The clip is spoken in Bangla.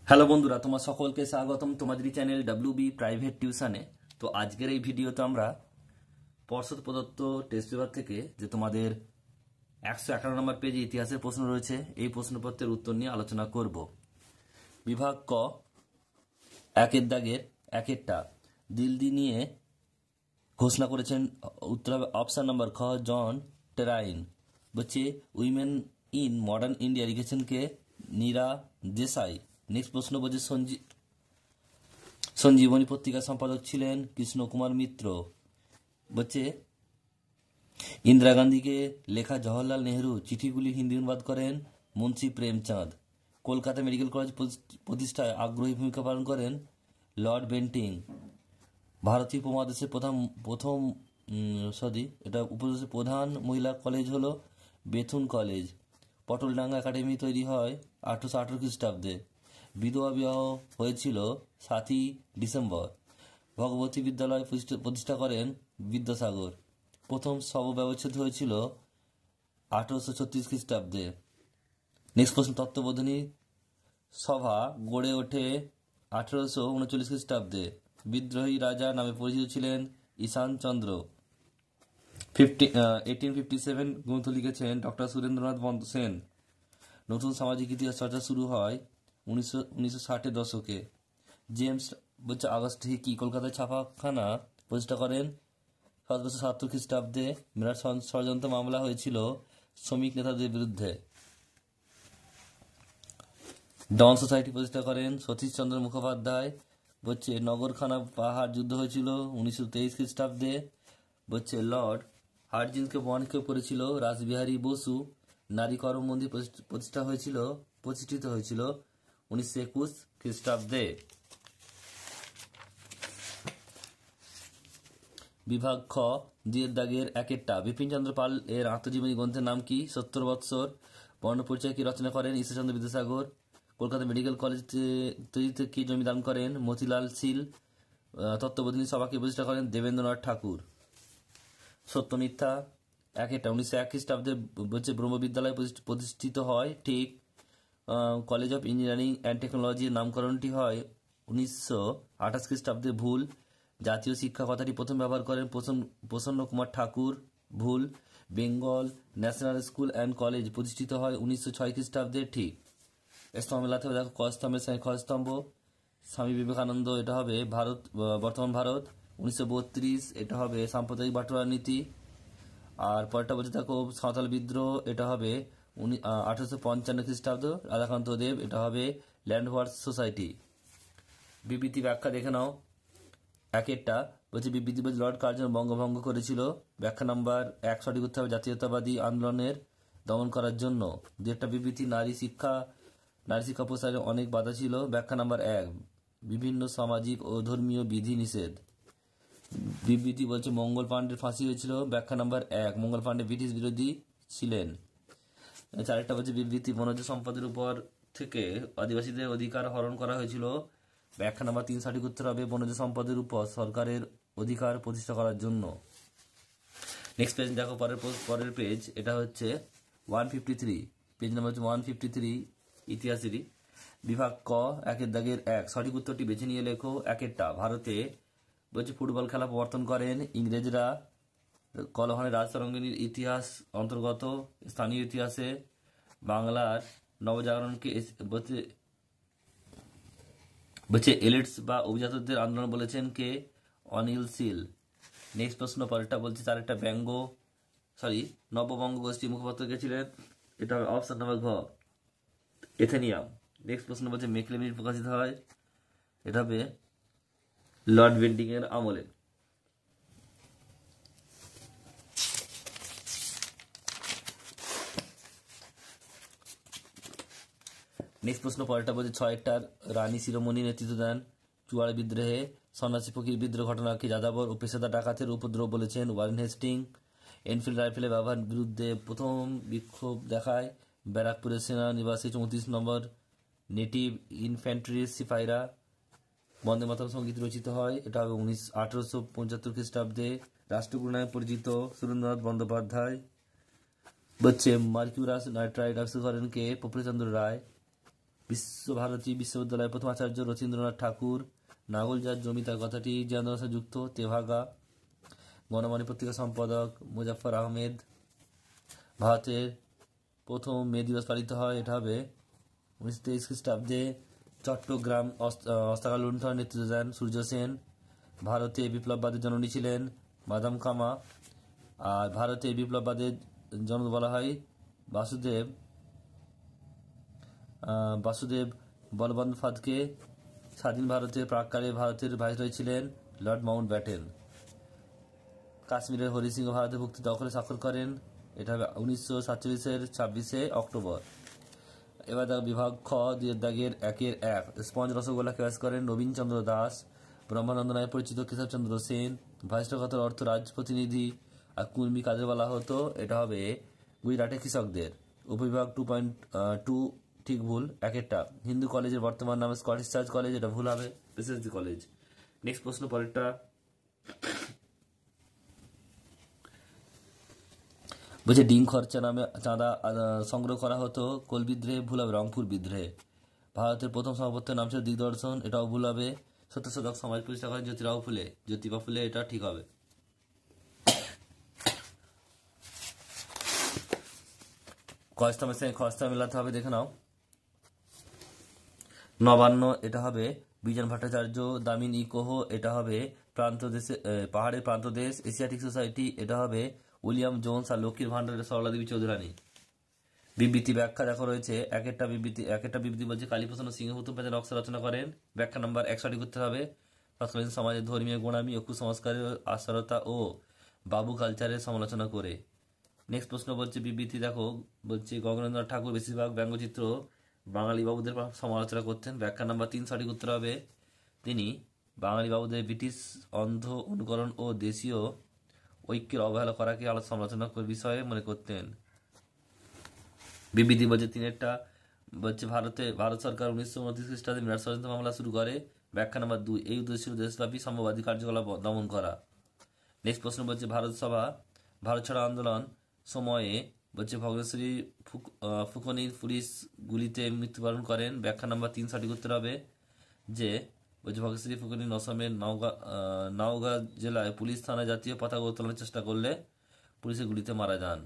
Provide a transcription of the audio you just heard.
হ্যালো বন্ধুরা, তোমার সকলকে স্বাগতম তোমাদের চ্যানেল ডাব্লিউবি প্রাইভেট টিউশনে। তো আজকের এই ভিডিওতে আমরা পর্ষদ প্রদত্ত টেস্ট পেপার থেকে যে তোমাদের 111 নম্বর পেজে ইতিহাসের প্রশ্ন রয়েছে, এই প্রশ্নপত্রের উত্তর নিয়ে আলোচনা করব। বিভাগ ক, একের দাগের একেরটা দিল্লি নিয়ে ঘোষণা করেছেন। উত্তর হবে অপশন নাম্বার খ, জন টেরাইন। বলছে উইমেন ইন মডার্ন ইন্ডিয়া লিখেছেন কে? নীরা দেশাই। নেক্সট প্রশ্ন বলছে সঞ্জীবনী পত্রিকার সম্পাদক ছিলেন কৃষ্ণ কুমার মিত্র। বলছে ইন্দিরা গান্ধীকে লেখা জওহরলাল নেহরু চিঠিগুলি হিন্দি অনুবাদ করেন মুন্সি প্রেমচাঁদ। কলকাতা মেডিকেল কলেজ প্রতিষ্ঠায় আগ্রহী ভূমিকা পালন করেন লর্ড বেন্টিং। ভারতীয় উপমহাদেশের উপদেশের প্রধান মহিলা কলেজ হলো বেথুন কলেজ। পটলডাঙ্গা একাডেমি তৈরি হয় 1818 খ্রিস্টাব্দে। বিধবা বিবাহ হয়েছিল 7ই ডিসেম্বর। ভগবতী বিদ্যালয় প্রতিষ্ঠা করেন বিদ্যাসাগর। প্রথম শবব্যবচ্ছেদ হয়েছিল 1836 খ্রিস্টাব্দে। নেক্সট প্রশ্ন, তত্ত্ববোধিনী সভা গড়ে ওঠে 1839 খ্রিস্টাব্দে। বিদ্রোহী রাজা নামে পরিচিত ছিলেন ঈশান চন্দ্র। 1857 গ্রন্থ লিখেছেন ডক্টর সুরেন্দ্রনাথ সেন। নতুন সামাজিক ইতিহাস চর্চা শুরু হয় 1960-এর দশকে। জেমস বলছে আগস্ট হিকি কলকাতায় ছাপাখানা প্রতিষ্ঠা করেন 1770 খ্রিস্টাব্দে। বিরাট ষড়যন্ত্র মামলা হয়েছিল শ্রমিক নেতাদের বিরুদ্ধে। ডন সোসাইটি প্রতিষ্ঠা করেন সতীশচন্দ্র মুখোপাধ্যায়। বলছে নগরখানা পাহাড় যুদ্ধ হয়েছিল 1923 খ্রিস্টাব্দে। বলছে লর্ড হার্ডিঞ্জকে বহন করেছিল রাসবিহারী বসু। নারী কর্ম মন্দির প্রতিষ্ঠিত হয়েছিল 1921 খ্রিস্টাব্দে। বিভাগ খ, দুয়ের দাগের একেরটা বিপিন চন্দ্র পাল এর আত্মজীবনী গ্রন্থের নাম কি? 70 বৎসর। বর্ণপরিচয় কি রচনা করেন? ঈশ্বরচন্দ্র বিদ্যাসাগর। কলকাতা মেডিকেল কলেজ তৈরিতে কি জমি দান করেন? মতিলাল শীল। তত্ত্ববোধিনী সভাকে প্রতিষ্ঠা করেন দেবেন্দ্রনাথ ঠাকুর। সত্য মিথ্যা একেরটা 1901 খ্রিস্টাব্দে বলছে ব্রহ্মবিদ্যালয় প্রতিষ্ঠিত হয় ঠিক। কলেজ অফ ইঞ্জিনিয়ারিং অ্যান্ড টেকনোলজির নামকরণটি হয় 1928 খ্রিস্টাব্দে। ভুল। জাতীয় শিক্ষা কথাটি প্রথম ব্যবহার করেন প্রসন্ন কুমার ঠাকুর। ভুল। Bengal national school and college প্রতিষ্ঠিত হয় 1906 খ্রিস্টাব্দে। ঠিক। স্তম্ভ মেলাতে হবে, দেখো ক স্তম্ভের সঙ্গে খ স্তম্ভ। স্বামী বিবেকানন্দ, এটা হবে বর্তমান ভারত 1932। এটা হবে সাম্প্রদায়িক বাটোয়ারা নীতি। আর পরেরটা বলছে দেখো সাঁওতাল বিদ্রোহ, এটা হবে 1855 খ্রিস্টাব্দ। রাধাকান্ত দেব, এটা হবে ল্যান্ড ওয়ার্স সোসাইটি। বিবৃতি ব্যাখ্যা দেখে নাও। একেরটা বলছে বিবৃতি বলছে লর্ড কার্জন বঙ্গভঙ্গ করেছিল। ব্যাখ্যা নাম্বার 1 সঠিক উত্তর হবে জাতীয়তাবাদী আন্দোলনের দমন করার জন্য। দুইটা বিবৃতি নারী শিক্ষা প্রসারে অনেক বাধা ছিল। ব্যাখ্যা নাম্বার 1 বিভিন্ন সামাজিক ও ধর্মীয় বিধি নিষেধ। বিবৃতি বলছে মঙ্গল পাণ্ডের ফাঁসি হয়েছিল। ব্যাখ্যা নাম্বার 1 মঙ্গল পাণ্ডে ব্রিটিশ বিরোধী ছিলেন। চারেরটা বলছে বিবৃতি বনজ সম্পদের উপর থেকে আদিবাসীদের অধিকার হরণ করা হয়েছিল। ব্যাখ্যা নাম্বার 3 সঠিক উত্তর হবে বনজ সম্পদের উপর সরকারের অধিকার প্রতিষ্ঠা করার জন্য। নেক্সট পেজ দেখো, পরের পেজ, এটা হচ্ছে 153, পেজ নাম্বার হচ্ছে 153 ইতিহাসেরই। বিভাগ ক, একের দাগের 1 সঠিক উত্তরটি বেছে নিয়ে লেখো। একেরটা ভারতে বলছে ফুটবল খেলা প্রবর্তন করেন ইংরেজরা। কলহনের রাজতরঙ্গিনীর ইতিহাস অন্তর্গত। স্থানীয় ইতিহাসে বাংলার নবজাগরণকে বলছে এলিটস বা অভিজাতদের আন্দোলন বলেছেন কে? অনিল শীল। নেক্সট প্রশ্ন পরেরটা বলছে চারেরটা নববঙ্গ গোষ্ঠী মুখপাত্র কে ছিলেন? এটা হবে অপশন নাম্বার ঘ, এথেনিয়াম। নেক্সট প্রশ্ন বলছে মেকলে মিনিট প্রকাশিত হয়, এটা হবে লর্ড বেন্টিং এর আমলে। নেক্সট প্রশ্ন পরেরটা বলছে 6টার রানী শিরোমণি নেতৃত্ব দেন চুয়াড় বিদ্রোহে। সন্ন্যাসী ফকির বিদ্রোহ ঘটনাকে যাযাবর ও পেশাদার ডাকাতের উপদ্রব বলেছেন ওয়ারেন হেস্টিং। এনফিল্ড রাইফেলের ব্যবহার বিরুদ্ধে প্রথম বিক্ষোভ দেখায় ব্যারাকপুরের সেনা নিবাসী 34 নম্বর নেটিভ ইনফ্যান্ট্রির সিপাহীরা। বন্দে মাতরম সঙ্গীত রচিত হয়, এটা হবে 1875 খ্রিস্টাব্দে। রাষ্ট্রগুরু নামে পরিচিত সুরেন্দ্রনাথ বন্দ্যোপাধ্যায়। বলছে মার্কিউরাস নাইট্রাইট আবিষ্কার করেন কে? প্রফুল্লচন্দ্র রায়। বিশ্বভারতী বিশ্ববিদ্যালয়ের প্রথম আচার্য রথীন্দ্রনাথ ঠাকুর। নাগলজার জমিদার কথাটি যে আন্দোলনের সাথে যুক্ত, তেভাগা। গণমানি পত্রিকা সম্পাদক মুজাফফর আহমেদ। ভারতের প্রথম মে দিবস পালিত হয়, এটা হবে 1923 খ্রিস্টাব্দে। চট্টগ্রাম অস্ত্রাগার লুণ্ঠন নেতৃত্ব দেন সূর্য সেন। ভারতে বিপ্লববাদের জননী ছিলেন বাদাম কামা। আর ভারতে বিপ্লববাদের জনক বলা হয় বাসুদেব বলবন্দ্যোপাধ্যায়কে। স্বাধীন ভারতের প্রাক্কালে ভারতের ভাইসরয় ছিলেন লর্ড মাউন্ট ব্যাটেন। কাশ্মীরের হরি সিংহ ভারতের ভুক্তি দখলে স্বাক্ষর করেন, এটা হবে 1947-এর 26শে অক্টোবর। এবার দেখো বিভাগ খ, 2-1-1 স্পঞ্জ রসগোল্লা ক্যাচ করেন নবীনচন্দ্র দাস। ব্রহ্মানন্দ নামে পরিচিত কেশবচন্দ্র সেন। ভাইসরয় অর্থ রাজপ্রতিনিধি। আর কুর্মী কাদের বলা হতো, এটা হবে গুজরাটের কৃষকদের। উপবিভাগ 2.2 ঠিক ভুল একেরটা। হিন্দু কলেজের বর্তমান নাম স্কটিশ চার্চ কলেজ, এটা ভুল হবে এসএসজি কলেজ। নেক্সট প্রশ্ন পরেরটা। বলছে ডিম খরচা নামে চাঁদা সংগ্রহ করা হতো, কোল বিদ্রোহে ভুল হবে রংপুর বিদ্রোহে। ভারতের প্রথম সমাবর্তন নাম ছিল দিগদর্শন, এটাও ভুল হবে। সত্যশোধক সমাজ প্রতিষ্ঠা করেন জ্যোতিবা ফুলে, এটা ঠিক হবে। কস্তমের সঙ্গে খস্তা মেলাতে হবে, দেখে নাও। নবান্ন, এটা হবে বিজন ভট্টাচার্য। দামিন ইকোহ, এটা হবে পাহাড়ের প্রান্তদেশ। এশিয়াটিক সোসাইটি, এটা হবে উইলিয়াম জোন্স। আর লক্ষ্মীর ভান্ডারের সরলা দেবী চৌধুরানী। বিবৃতি ব্যাখ্যা দেখো রয়েছে, একটা বিবৃতি বলছে কালীপ্রসন্ন সিংহ প্রথম পেজে নকশা রচনা করেন। ব্যাখ্যা নাম্বার 1 সঠিক করতে হবে। তৎকালীন সমাজের ধর্মীয় গোঁড়ামি ও কুসংস্কারের আসারতা ও বাবু কালচারের সমালোচনা করে। নেক্সট প্রশ্ন বলছে বিবৃতি দেখো, বলছে গগনেন্দ্রনাথ ঠাকুর বেশিরভাগ ব্যঙ্গচিত্র বাঙালি বাবুদের সমালোচনা করতেন। ব্যাখ্যা নাম্বার 3 সঠিক উত্তর হবে। তিনি বাঙালি বাবুদের ব্রিটিশ অন্ধ অনুকরণ ও দেশীয় ঐক্যের অবহেলা করাকে সমালোচনা বিষয়ে মনে করতেন। বিবৃতি বলছে তিনেরটা বলছে ভারত সরকার 1929 খ্রিস্টাব্দে মিরাট ষড়যন্ত্র মামলা শুরু করে। ব্যাখ্যা নাম্বার 2, এই উদ্দেশ্য ছিল দেশব্যাপী সাম্যবাদী কার্যকলাপ দমন করা। নেক্সট প্রশ্ন বলছে ভারত ছাড়া আন্দোলন সময়ে বলছে ভগৎশ্রী ফুকনির পুলিশ গুলিতে মৃত্যুবরণ করেন। ব্যাখ্যা নাম্বার 3 সঠিক উত্তর হবে। যে বলছে ভগৎশ্রী ফুকনির অসমের নওগাঁ জেলায় পুলিশ থানায় জাতীয় পতাকা উত্তোলনের চেষ্টা করলে পুলিশের গুলিতে মারা যান।